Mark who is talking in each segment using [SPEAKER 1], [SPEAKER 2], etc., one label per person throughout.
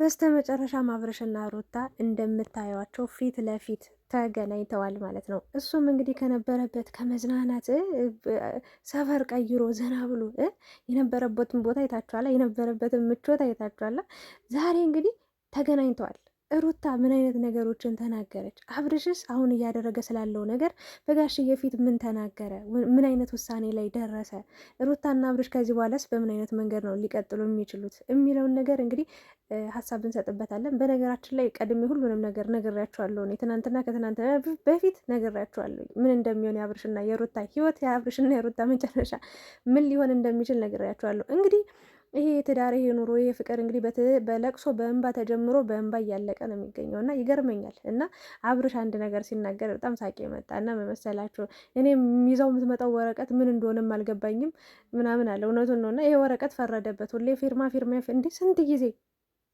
[SPEAKER 1] በስተመጨረሻ አብርሽና ሩታ እንደምታዩቸው ፊት ለፊት ተገናኝተዋል ማለት ነው። እሱም እንግዲህ ከነበረበት ከመዝናናት ሰፈር ቀይሮ ዘና ብሎ የነበረበትን ቦታ አይታችኋላ፣ የነበረበትን ምቾት አይታችኋላ። ዛሬ እንግዲህ ተገናኝተዋል። ሩታ ምን አይነት ነገሮችን ተናገረች? አብርሽስ አሁን እያደረገ ስላለው ነገር በጋሽዬ ፊት ምን ተናገረ? ምን አይነት ውሳኔ ላይ ደረሰ? ሩታና አብርሽ ከዚህ በኋላስ በምን አይነት መንገድ ነው ሊቀጥሉ የሚችሉት የሚለውን ነገር እንግዲህ ሀሳብ እንሰጥበታለን። በነገራችን ላይ ቀድሜ ሁሉንም ነገር ነግሬያቸዋለሁ። ትናንትና ከትናንትና በፊት ነግሬያቸዋለሁ ምን እንደሚሆን የአብርሽና የሩታ ህይወት፣ የአብርሽና የሩታ መጨረሻ ምን ሊሆን እንደሚችል ነግሬያቸዋለሁ። እንግዲህ ይሄ ትዳር፣ ይሄ ኑሮ፣ ይሄ ፍቅር እንግዲህ በለቅሶ በእንባ ተጀምሮ በእንባ እያለቀ ነው የሚገኘው እና ይገርመኛል። እና አብርሽ አንድ ነገር ሲናገር በጣም ሳቄ መጣ እና መመሰላችሁ እኔ ይዘው የምትመጣው ወረቀት ምን እንደሆነም አልገባኝም ምናምን አለ። እውነቱን ነው እና ይሄ ወረቀት ፈረደበት። ሁሌ ፊርማ እንዲህ ስንት ጊዜ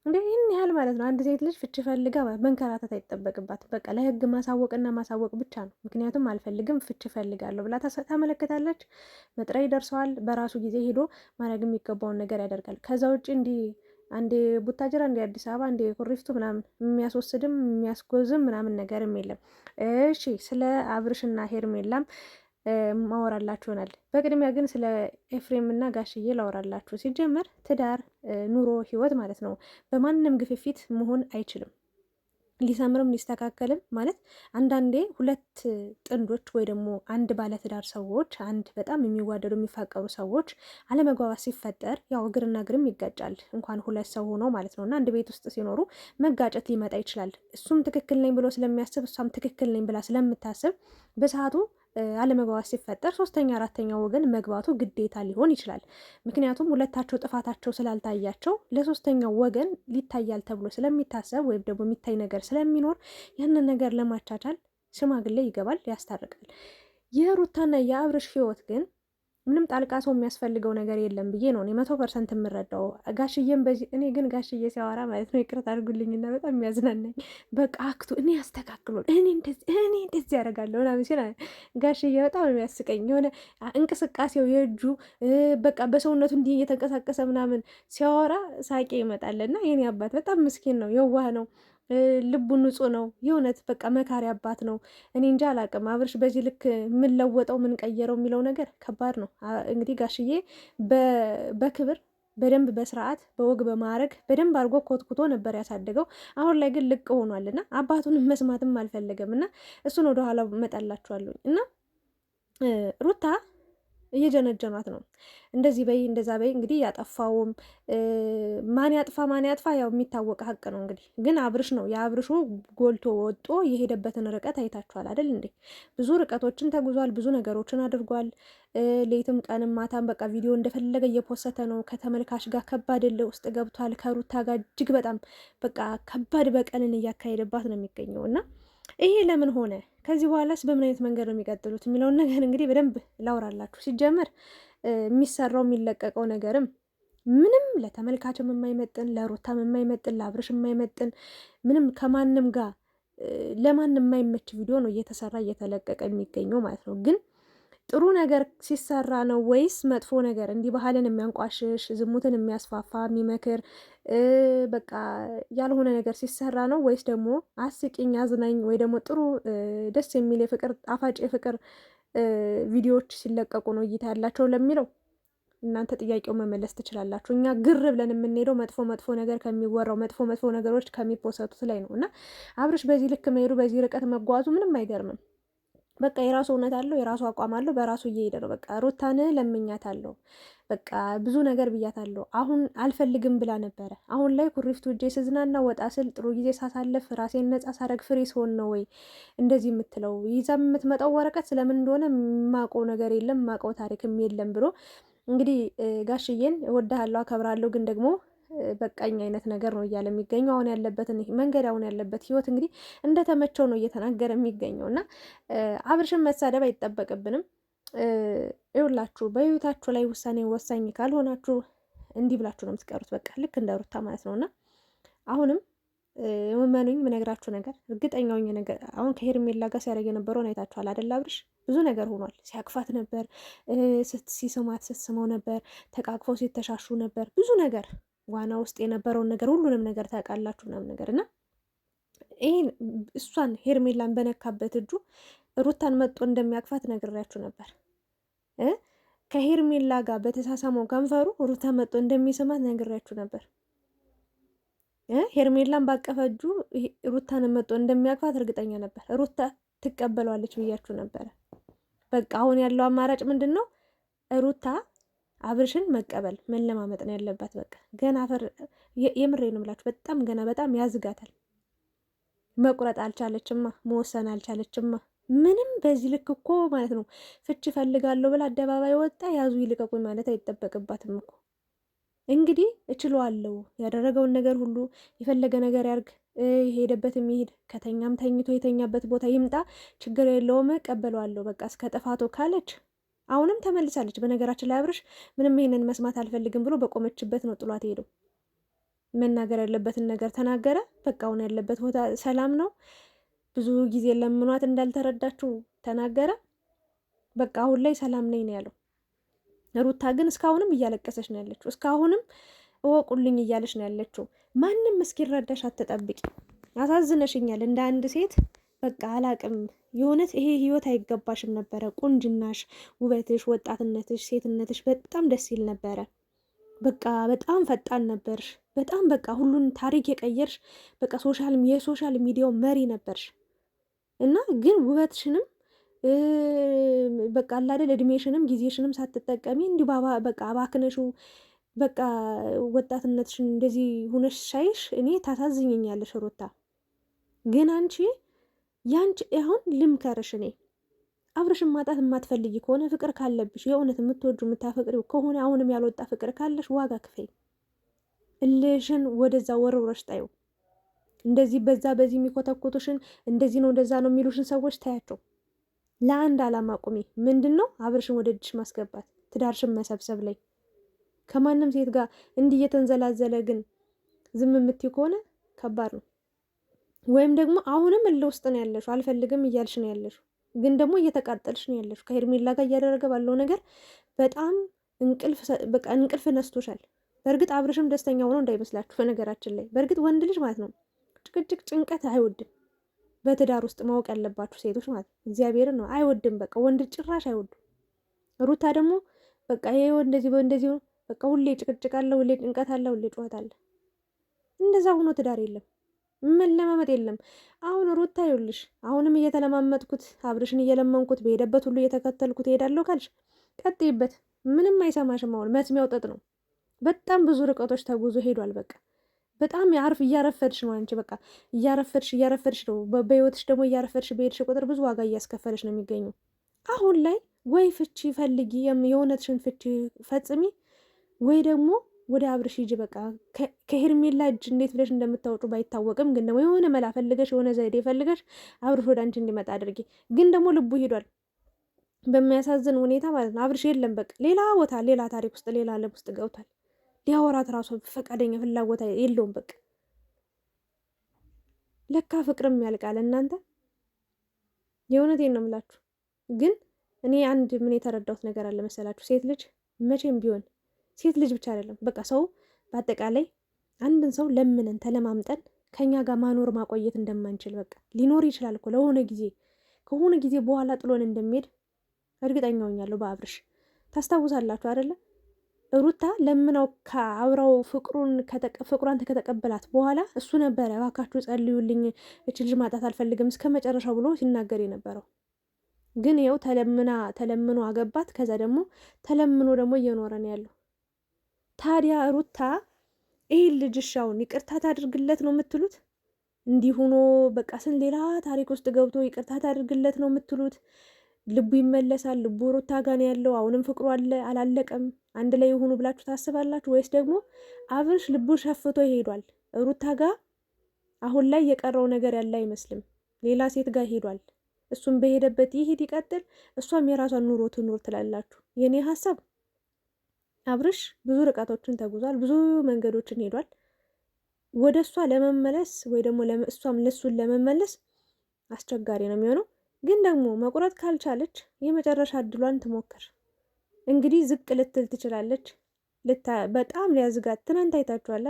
[SPEAKER 1] እንደ ይህን ያህል ማለት ነው። አንድ ሴት ልጅ ፍቺ ፈልጋ መንከራተት አይጠበቅባትም። በቃ ለህግ ማሳወቅና ማሳወቅ ብቻ ነው። ምክንያቱም አልፈልግም ፍቺ ፈልጋለሁ ብላ ታመለክታለች። መጥሪያ ይደርሰዋል። በራሱ ጊዜ ሄዶ ማድረግ የሚገባውን ነገር ያደርጋል። ከዛ ውጭ እንዲህ አንዴ ቡታጅራ፣ አንዴ አዲስ አበባ፣ አንዴ ኩሪፍቱ ምናምን የሚያስወስድም የሚያስጎዝም ምናምን ነገርም የለም። እሺ ስለ አብርሽና ሄርሜላም ማወራላችሁ ይሆናል። በቅድሚያ ግን ስለ ኤፍሬም እና ጋሽዬ ላወራላችሁ። ሲጀመር ትዳር፣ ኑሮ፣ ህይወት ማለት ነው በማንም ግፍፊት መሆን አይችልም። ሊሰምርም ሊስተካከልም ማለት አንዳንዴ ሁለት ጥንዶች ወይ ደግሞ አንድ ባለትዳር ሰዎች፣ አንድ በጣም የሚዋደዱ የሚፋቀሩ ሰዎች አለመግባባት ሲፈጠር ያው እግርና እግርም ይጋጫል። እንኳን ሁለት ሰው ሆኖ ማለት ነው። እና አንድ ቤት ውስጥ ሲኖሩ መጋጨት ሊመጣ ይችላል። እሱም ትክክል ነኝ ብሎ ስለሚያስብ እሷም ትክክል ነኝ ብላ ስለምታስብ በሰዓቱ አለመግባባት ሲፈጠር ሶስተኛ አራተኛው ወገን መግባቱ ግዴታ ሊሆን ይችላል። ምክንያቱም ሁለታቸው ጥፋታቸው ስላልታያቸው ለሶስተኛው ወገን ሊታያል ተብሎ ስለሚታሰብ ወይም ደግሞ የሚታይ ነገር ስለሚኖር ያንን ነገር ለማቻቻል ሽማግሌ ይገባል፣ ያስታርቃል። የሩታና የአብርሽ ህይወት ግን ምንም ጣልቃ ሰው የሚያስፈልገው ነገር የለም ብዬ ነው 100% የምረዳው። ጋሽዬም በዚህ እኔ ግን ጋሽዬ ሲያወራ ማለት ነው ይቅርታ አድርጉልኝና በጣም የሚያዝናናኝ በቃ አክቱ እኔ ያስተካክሉ እኔ እንደዚህ ያደርጋለሁ ምናምን ሲል ጋሽዬ በጣም የሚያስቀኝ የሆነ እንቅስቃሴው የእጁ በቃ በሰውነቱ እንዲህ እየተንቀሳቀሰ ምናምን ሲያወራ ሳቄ ይመጣልና የኔ አባት በጣም ምስኪን ነው፣ የዋህ ነው፣ ልቡ ንጹህ ነው። የእውነት በቃ መካሪ አባት ነው። እኔ እንጃ አላቅም። አብርሽ በዚህ ልክ ምን ለወጠው ምን ቀየረው የሚለው ነገር ከባድ ነው። እንግዲህ ጋሽዬ በክብር በደንብ በስርዓት በወግ በማዕረግ በደንብ አድርጎ ኮትኩቶ ነበር ያሳደገው። አሁን ላይ ግን ልቅ ሆኗልና አባቱን መስማትም አልፈለገም እና እሱን ወደኋላ መጣላችኋለሁ እና ሩታ እየጀነጀኗት ነው። እንደዚህ በይ እንደዛ በይ። እንግዲህ ያጠፋውም ማን ያጥፋ ያው የሚታወቅ ሀቅ ነው። እንግዲህ ግን አብርሽ ነው የአብርሹ ጎልቶ ወጦ የሄደበትን ርቀት አይታችኋል አይደል እንዴ? ብዙ ርቀቶችን ተጉዟል። ብዙ ነገሮችን አድርጓል። ሌትም ቀንም ማታም በቃ ቪዲዮ እንደፈለገ እየፖሰተ ነው። ከተመልካች ጋር ከባድ እልህ ውስጥ ገብቷል። ከሩታ ጋር እጅግ በጣም በቃ ከባድ በቀልን እያካሄደባት ነው የሚገኘው እና ይሄ ለምን ሆነ? ከዚህ በኋላስ በምን አይነት መንገድ ነው የሚቀጥሉት የሚለውን ነገር እንግዲህ በደንብ ላውራላችሁ። ሲጀመር የሚሰራው የሚለቀቀው ነገርም ምንም ለተመልካችም የማይመጥን ለሩታም የማይመጥን ለአብርሽ የማይመጥን ምንም ከማንም ጋር ለማንም የማይመች ቪዲዮ ነው እየተሰራ እየተለቀቀ የሚገኘው ማለት ነው። ግን ጥሩ ነገር ሲሰራ ነው ወይስ መጥፎ ነገር እንዲህ ባህልን የሚያንቋሽሽ ዝሙትን የሚያስፋፋ የሚመክር በቃ ያልሆነ ነገር ሲሰራ ነው ወይስ ደግሞ አስቂኝ አዝናኝ ወይ ደግሞ ጥሩ ደስ የሚል የፍቅር ጣፋጭ የፍቅር ቪዲዮዎች ሲለቀቁ ነው እይታ ያላቸው ለሚለው እናንተ ጥያቄው መመለስ ትችላላችሁ። እኛ ግር ብለን የምንሄደው መጥፎ ነገር ከሚወራው መጥፎ ነገሮች ከሚፖሰቱት ላይ ነው እና አብርሽ በዚህ ልክ መሄዱ በዚህ ርቀት መጓዙ ምንም አይገርምም። በቃ የራሱ እውነት አለው፣ የራሱ አቋም አለው፣ በራሱ እየሄደ ነው። በቃ ሩታን ለምኛታለሁ፣ በቃ ብዙ ነገር ብያታለሁ። አሁን አልፈልግም ብላ ነበረ። አሁን ላይ ኩሪፍቱ እጄ ስዝናና ወጣ ስል ጥሩ ጊዜ ሳሳለፍ ራሴን ነጻ ሳረግ ፍሬ ስሆን ነው ወይ እንደዚህ የምትለው? ይዛ የምትመጣው ወረቀት ስለምን እንደሆነ የማውቀው ነገር የለም የማውቀው ታሪክም የለም ብሎ እንግዲህ ጋሽዬን እወድሃለሁ አከብራለሁ ግን ደግሞ በቃኝ አይነት ነገር ነው እያለ የሚገኘው። አሁን ያለበትን መንገድ አሁን ያለበት ህይወት እንግዲህ እንደተመቸው ነው እየተናገረ የሚገኘው እና አብርሽን መሳደብ አይጠበቅብንም። ይኸውላችሁ በህይወታችሁ ላይ ውሳኔ ወሳኝ ካልሆናችሁ እንዲህ ብላችሁ ነው የምትቀሩት። በቃ ልክ እንደ ሩታ ማለት ነው እና አሁንም መመኑኝ የምነግራችሁ ነገር እርግጠኛው ነገር አሁን ከሄርሜላ ጋር ሲያደርግ የነበረውን አይታችኋል አይደል? አብርሽ ብዙ ነገር ሆኗል። ሲያቅፋት ነበር፣ ሲስማት ስትስመው ነበር፣ ተቃቅፈው ሲተሻሹ ነበር፣ ብዙ ነገር ዋና ውስጥ የነበረውን ነገር ሁሉንም ነገር ታውቃላችሁ ምናምን ነገር እና ይህን እሷን ሄርሜላን በነካበት እጁ ሩታን መጦ እንደሚያቅፋት ነግሬያችሁ ነበር። ከሄርሜላ ጋር በተሳሳመው ከንፈሩ ሩታ መጦ እንደሚስማት ነግሬያችሁ ነበር። ሄርሜላን ባቀፈ እጁ ሩታን መጦ እንደሚያቅፋት እርግጠኛ ነበር። ሩታ ትቀበለዋለች ብያችሁ ነበረ። በቃ አሁን ያለው አማራጭ ምንድን ነው? ሩታ አብርሽን መቀበል መለማመጥ ነው ያለባት። በቃ ገና አፈር የምሬ ነው የምላችሁ። በጣም ገና በጣም ያዝጋታል። መቁረጥ አልቻለችማ፣ መወሰን አልቻለችማ። ምንም በዚህ ልክ እኮ ማለት ነው ፍቺ ፈልጋለሁ ብላ አደባባይ ወጣ ያዙ ይልቀቁኝ ማለት አይጠበቅባትም እኮ። እንግዲህ እችለዋለሁ፣ ያደረገውን ነገር ሁሉ የፈለገ ነገር ያርግ፣ የሄደበት የሚሄድ ከተኛም ተኝቶ የተኛበት ቦታ ይምጣ፣ ችግር የለውም ቀበለዋለሁ በቃ እስከ ጥፋቱ ካለች አሁንም ተመልሳለች። በነገራችን ላይ አብርሽ ምንም ይሄንን መስማት አልፈልግም ብሎ በቆመችበት ነው ጥሏት ሄደው። መናገር ያለበትን ነገር ተናገረ። በቃ አሁን ያለበት ቦታ ሰላም ነው። ብዙ ጊዜ ለምኗት እንዳልተረዳችው ተናገረ። በቃ አሁን ላይ ሰላም ነኝ ነው ያለው። ሩታ ግን እስካሁንም እያለቀሰች ነው ያለችው። እስካሁንም እወቁልኝ እያለች ነው ያለችው። ማንም እስኪረዳሽ አትጠብቂ። አሳዝነሽኛል እንደ አንድ ሴት። በቃ አላቅም የእውነት ይሄ ህይወት አይገባሽም ነበረ። ቁንጅናሽ፣ ውበትሽ፣ ወጣትነትሽ፣ ሴትነትሽ በጣም ደስ ይል ነበረ። በቃ በጣም ፈጣን ነበርሽ። በጣም በቃ ሁሉን ታሪክ የቀየርሽ በቃ የሶሻል ሚዲያው መሪ ነበርሽ እና ግን ውበትሽንም በቃ አላደል እድሜሽንም ጊዜሽንም ሳትጠቀሚ እንዲሁ በቃ አባክነሹ በቃ ወጣትነትሽን እንደዚህ ሁነሽ ሳይሽ እኔ ታሳዝኘኛለሽ ሩታ። ግን አንቺ ያንቺ አሁን ልምከርሽ እኔ አብርሽን ማጣት የማትፈልጊ ከሆነ ፍቅር ካለብሽ የእውነት የምትወጁ የምታፈቅሪው ከሆነ አሁንም ያልወጣ ፍቅር ካለሽ ዋጋ ክፈይ። እልሽን ወደዛ ወርውረሽ ጣዩ። እንደዚህ በዛ በዚህ የሚኮተኩቱሽን እንደዚህ ነው እንደዛ ነው የሚሉሽን ሰዎች ታያቸው። ለአንድ አላማ ቁሚ። ምንድን ነው? አብርሽን ወደ እጅሽ ማስገባት፣ ትዳርሽን መሰብሰብ ላይ ከማንም ሴት ጋር እንዲህ እየተንዘላዘለ ግን ዝም የምትይ ከሆነ ከባድ ነው። ወይም ደግሞ አሁንም እልህ ውስጥ ነው ያለሽው፣ አልፈልግም እያልሽ ነው ያለሽው፣ ግን ደግሞ እየተቃጠልሽ ነው ያለሽው። ከሄርሜላ ጋር እያደረገ ባለው ነገር በጣም እንቅልፍ ነስቶሻል። በእርግጥ አብርሽም ደስተኛ ሆኖ እንዳይመስላችሁ። በነገራችን ላይ በእርግጥ ወንድ ልጅ ማለት ነው ጭቅጭቅ ጭንቀት አይወድም። በትዳር ውስጥ ማወቅ ያለባችሁ ሴቶች ማለት ነው እግዚአብሔርን ነው አይወድም። በቃ ወንድ ጭራሽ አይወድም። ሩታ ደግሞ በቃ ይሄ እንደዚህ በቃ ሁሌ ጭቅጭቅ አለ፣ ሁሌ ጭንቀት አለ፣ ሁሌ ጩኸት አለ። እንደዛ ሆኖ ትዳር የለም፣ መለማመጥ የለም። አሁን ሩታ ይኸውልሽ አሁንም እየተለማመጥኩት አብርሽን እየለመንኩት በሄደበት ሁሉ እየተከተልኩት እሄዳለሁ ካልሽ ቀጥይበት። ምንም አይሰማሽም። አሁን መስሚያው ጥጥ ነው። በጣም ብዙ ርቀቶች ተጉዞ ሄዷል። በቃ በጣም እያረፈድሽ ነው አንቺ። በቃ እያረፈድሽ ነው። በህይወትሽ ደግሞ እያረፈድሽ በሄድሽ ቁጥር ብዙ ዋጋ እያስከፈለሽ ነው የሚገኘው። አሁን ላይ ወይ ፍቺ ፈልጊ፣ የእውነትሽን ፍቺ ፈጽሚ፣ ወይ ደግሞ ወደ አብርሽ ሂጂ። በቃ ከሄርሜላ እጅ እንዴት ብለሽ እንደምታወጩ ባይታወቅም ግን ደግሞ የሆነ መላ ፈልገሽ የሆነ ዘዴ ፈልገሽ አብርሽ ወደ አንቺ እንዲመጣ አድርጊ። ግን ደግሞ ልቡ ሄዷል በሚያሳዝን ሁኔታ ማለት ነው። አብርሽ የለም በቃ ሌላ ቦታ፣ ሌላ ታሪክ ውስጥ፣ ሌላ ዓለም ውስጥ ገብቷል። ሊያወራት ራሱ ፈቃደኛ ፍላጎት የለውም። በቃ ለካ ፍቅርም ያልቃል እናንተ። የእውነቴን ነው የምላችሁ። ግን እኔ አንድ ምን የተረዳሁት ነገር አለ መሰላችሁ? ሴት ልጅ መቼም ቢሆን ሴት ልጅ ብቻ አይደለም በቃ ሰው በአጠቃላይ አንድን ሰው ለምነን ተለማምጠን ከኛ ጋር ማኖር ማቆየት እንደማንችል በቃ ሊኖር ይችላል እኮ ለሆነ ጊዜ ከሆነ ጊዜ በኋላ ጥሎን እንደሚሄድ እርግጠኛ ሆኛለሁ። በአብርሽ ታስታውሳላችሁ አይደለ? ሩታ ለምናው ከአብራው ፍቅሯን ከተቀበላት በኋላ እሱ ነበረ እባካችሁ ጸልዩልኝ፣ እች ልጅ ማጣት አልፈልግም እስከ መጨረሻው ብሎ ሲናገር የነበረው። ግን ይኸው ተለምኖ አገባት። ከዛ ደግሞ ተለምኖ ደግሞ እየኖረ ነው ያለው። ታዲያ ሩታ ይህ ልጅ ሻውን ይቅርታ ታድርግለት ነው የምትሉት? እንዲህ ሆኖ በቃ ስን ሌላ ታሪክ ውስጥ ገብቶ ይቅርታ ታድርግለት ነው የምትሉት? ልቡ ይመለሳል? ልቡ ሩታ ጋር ነው ያለው? አሁንም ፍቅሩ አለ አላለቀም? አንድ ላይ የሆኑ ብላችሁ ታስባላችሁ? ወይስ ደግሞ አብርሽ ልቡ ሸፍቶ ይሄዷል ሩታ ጋር? አሁን ላይ የቀረው ነገር ያለ አይመስልም። ሌላ ሴት ጋር ሄዷል። እሱም በሄደበት ይሄድ ይቀጥል፣ እሷም የራሷን ኑሮ ትኑር ትላላችሁ? የኔ ሀሳብ አብርሽ ብዙ ርቀቶችን ተጉዟል፣ ብዙ መንገዶችን ሄዷል። ወደ እሷ ለመመለስ ወይ ደግሞ እሷም ለሱን ለመመለስ አስቸጋሪ ነው የሚሆነው። ግን ደግሞ መቁረጥ ካልቻለች የመጨረሻ እድሏን ትሞክር። እንግዲህ ዝቅ ልትል ትችላለች፣ በጣም ሊያዝጋት ትናንት አይታችኋል።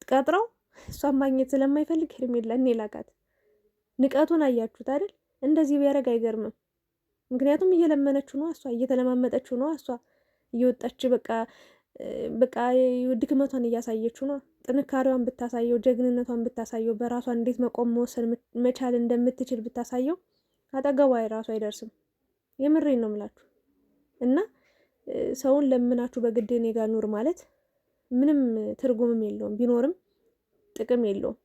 [SPEAKER 1] ቀጥረው እሷን ማግኘት ስለማይፈልግ ሄርሜላ እኔ ላካት። ንቀቱን አያችሁት አይደል? እንደዚህ ቢያደርግ አይገርምም። ምክንያቱም እየለመነችው ነው፣ እሷ እየተለማመጠችው ነው፣ እሷ እየወጣች በቃ ድክመቷን እያሳየችው ነው። ጥንካሬዋን ብታሳየው፣ ጀግንነቷን ብታሳየው፣ በራሷ እንዴት መቆም መወሰን መቻል እንደምትችል ብታሳየው አጠገቧ ራሱ አይደርስም። የምሬን ነው የምላችሁ። እና ሰውን ለምናችሁ በግድ እኔ ጋር ኑር ማለት ምንም ትርጉምም የለውም፣ ቢኖርም ጥቅም የለውም።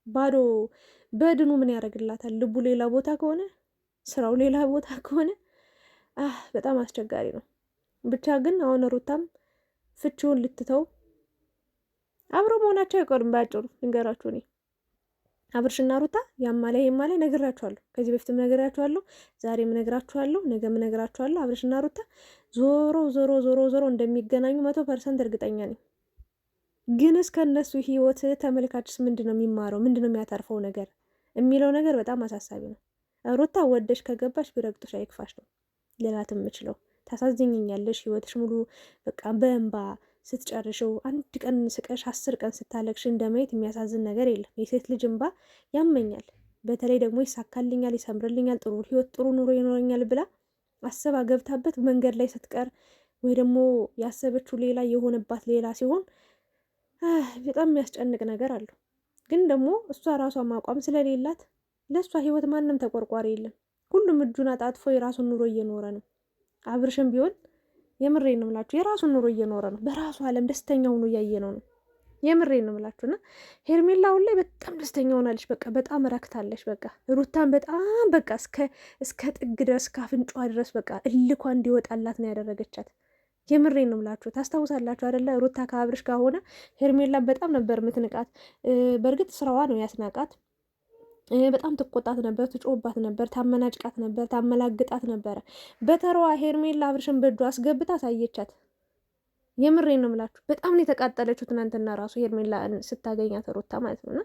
[SPEAKER 1] ባዶ በድኑ ምን ያደርግላታል? ልቡ ሌላ ቦታ ከሆነ ስራው ሌላ ቦታ ከሆነ በጣም አስቸጋሪ ነው። ብቻ ግን አሁን ሩታም ፍቺውን ልትተው አብረው መሆናቸው አይቀርም። ባጭሩ ልንገራችሁ፣ እኔ አብርሽና ሩታ ያማለ ይማለ ነግራችኋለሁ። ከዚህ በፊትም ነግራችኋለሁ፣ ዛሬም ነግራችኋለሁ፣ ነገም ነግራችኋለሁ። አብርሽና ሩታ ዞሮ እንደሚገናኙ 100% እርግጠኛ ነኝ። ግን እስከነሱ ህይወት ተመልካችስ ምንድነው የሚማረው? ምንድነው የሚያተርፈው ነገር የሚለው ነገር በጣም አሳሳቢ ነው። ሩታ ወደሽ ከገባሽ ቢረግጦሽ አይክፋሽ ነው ልላት የምችለው። ታሳዝኝኛለሽ፣ ህይወትሽ ሙሉ በቃ በእንባ ስትጨርሽው፣ አንድ ቀን ስቀሽ 10 ቀን ስታለቅሽ እንደማየት የሚያሳዝን ነገር የለም። የሴት ልጅ እንባ ያመኛል። በተለይ ደግሞ ይሳካልኛል፣ ይሰምርልኛል፣ ጥሩ ህይወት ጥሩ ኑሮ ይኖረኛል ብላ አስባ ገብታበት መንገድ ላይ ስትቀር ወይ ደግሞ ያሰበችው ሌላ የሆነባት ሌላ ሲሆን በጣም የሚያስጨንቅ ነገር አለው። ግን ደግሞ እሷ ራሷ ማቋም ስለሌላት ለእሷ ህይወት ማንም ተቆርቋሪ የለም። ሁሉም እጁን አጣጥፎ የራሱን ኑሮ እየኖረ ነው። አብርሽም ቢሆን የምሬን ነው ምላችሁ የራሱን ኑሮ እየኖረ ነው። በራሱ ዓለም ደስተኛ ሆኖ እያየ ነው። የምሬን ነው ምላችሁ። እና ሄርሜላ አሁን ላይ በጣም ደስተኛ ሆናለች። በቃ በጣም ረክታለች። በቃ ሩታን በጣም በቃ እስከ ጥግ ድረስ ከአፍንጫዋ ድረስ በቃ እልኳ እንዲወጣላት ነው ያደረገቻት። የምሬን ነው ምላችሁ። ታስታውሳላችሁ አይደለ? ሩታ ከአብርሽ ጋር ሆነ ሄርሜላን በጣም ነበር የምትንቃት። በእርግጥ ስራዋ ነው ያስናቃት። በጣም ትቆጣት ነበር፣ ትጮባት ነበር፣ ታመናጭቃት ነበር፣ ታመላግጣት ነበረ። በተረዋ ሄርሜላ አብርሽን በእጇ አስገብታ አሳየቻት። የምሬን ነው የምላችሁ። በጣም ነው የተቃጠለችው ትናንትና ራሱ ሄርሜላ ስታገኛት ሩታ ማለት ነው። እና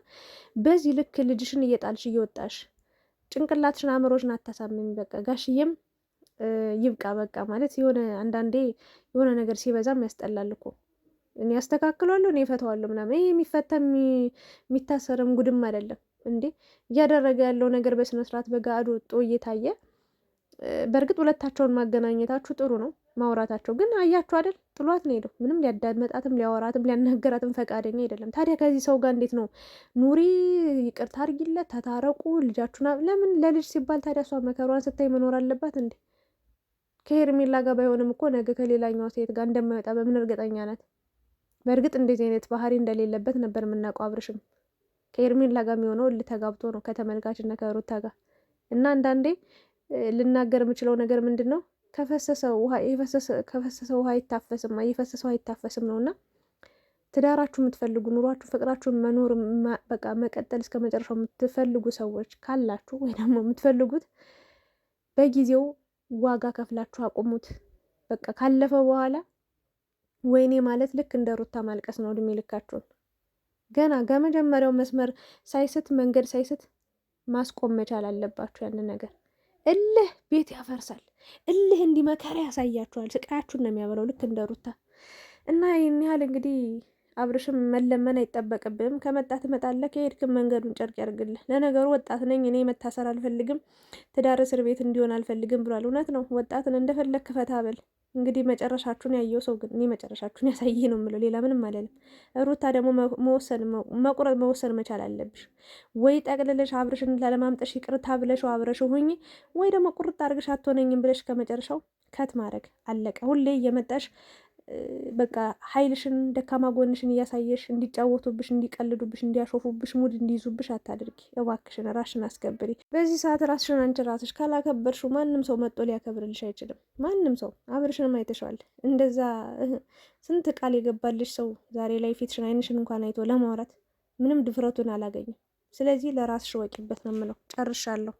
[SPEAKER 1] በዚህ ልክ ልጅሽን እየጣልሽ እየወጣሽ ጭንቅላትሽን አእምሮሽን አታሳምኝ። በቃ ጋሽዬም ይብቃ በቃ ማለት የሆነ አንዳንዴ የሆነ ነገር ሲበዛም ያስጠላል እኮ። እኔ ያስተካክሏለሁ፣ እኔ እፈተዋለሁ ምናምን። ይሄ የሚፈታ የሚታሰርም ጉድም አይደለም እንዴ። እያደረገ ያለው ነገር በስነስርዓት በጋድ ወጦ እየታየ በእርግጥ ሁለታቸውን ማገናኘታችሁ ጥሩ ነው፣ ማውራታቸው ግን አያችሁ አይደል? ጥሏት ነው ሄደው። ምንም ሊያዳመጣትም ሊያወራትም ሊያናገራትም ፈቃደኛ አይደለም። ታዲያ ከዚህ ሰው ጋር እንዴት ነው ኑሪ፣ ይቅርታ አድርጊለት፣ ተታረቁ፣ ልጃችሁን ለምን ለልጅ ሲባል ታዲያ እሷ መከሯን ስታይ መኖር አለባት እንዴ? ከሄርሜላ ጋር ባይሆንም እኮ ነገ ከሌላኛው ሴት ጋር እንደማይወጣ በምን እርግጠኛ ናት? በእርግጥ እንደዚህ አይነት ባህሪ እንደሌለበት ነበር የምናውቀው። አብርሽም ከሄርሜላ ጋር የሚሆነው እልህ ተጋብቶ ነው ከተመልካችና ከሩታ ጋር። እና አንዳንዴ ልናገር የምችለው ነገር ምንድን ነው፣ ከፈሰሰ ውሃ አይታፈስም፣ እየፈሰሰው አይታፈስም ነው። እና ትዳራችሁ የምትፈልጉ ኑሯችሁ፣ ፍቅራችሁን መኖር በቃ መቀጠል እስከ መጨረሻው የምትፈልጉ ሰዎች ካላችሁ ወይ ደግሞ የምትፈልጉት በጊዜው ዋጋ ከፍላችሁ አቁሙት። በቃ ካለፈ በኋላ ወይኔ ማለት ልክ እንደ ሩታ ማልቀስ ነው እድሜ ልካችሁን። ገና ከመጀመሪያው መስመር ሳይስት መንገድ ሳይስት ማስቆም መቻል አለባችሁ። ያን ነገር እልህ ቤት ያፈርሳል። እልህ እንዲህ መከራ ያሳያችኋል። ስቃያችሁን ነው የሚያበላው ልክ እንደ ሩታ። እና ይህን ያህል እንግዲህ አብርሽም መለመን አይጠበቅብህም። ከመጣ ትመጣለህ፣ ከሄድክም መንገዱን ጨርቅ ያርግልህ። ለነገሩ ወጣት ነኝ እኔ መታሰር አልፈልግም፣ ትዳር እስር ቤት እንዲሆን አልፈልግም ብሏል። እውነት ነው። ወጣትን እንደፈለክ ፈታ በል። እንግዲህ መጨረሻችሁን ያየው ሰው ግን እኔ መጨረሻችሁን ያሳይ ነው የምለው፣ ሌላ ምንም አለንም። ሩታ ደግሞ መወሰን መቻል አለብሽ። ወይ ጠቅልለሽ አብርሽን ላለማምጠሽ ይቅርታ ብለሽ አብረሽ ሁኚ፣ ወይ ደግሞ ቁርጥ አድርግሽ አትሆነኝም ብለሽ ከመጨረሻው ከት ማድረግ አለቀ። ሁሌ እየመጣሽ በቃ ኃይልሽን ደካማ ጎንሽን እያሳየሽ እንዲጫወቱብሽ፣ እንዲቀልዱብሽ፣ እንዲያሾፉብሽ፣ ሙድ እንዲይዙብሽ አታድርጊ እባክሽን። ራስሽን አስከብሪ። በዚህ ሰዓት ራስሽን አንቺ ራስሽ ካላከበርሽው ማንም ሰው መጥቶ ሊያከብርልሽ አይችልም። ማንም ሰው አብርሽንም አይተሸዋል። እንደዛ ስንት ቃል የገባልሽ ሰው ዛሬ ላይ ፊትሽን አይንሽን እንኳን አይቶ ለማውራት ምንም ድፍረቱን አላገኝም። ስለዚህ ለራስሽ ወቂበት ነው የምለው። ጨርሻለሁ።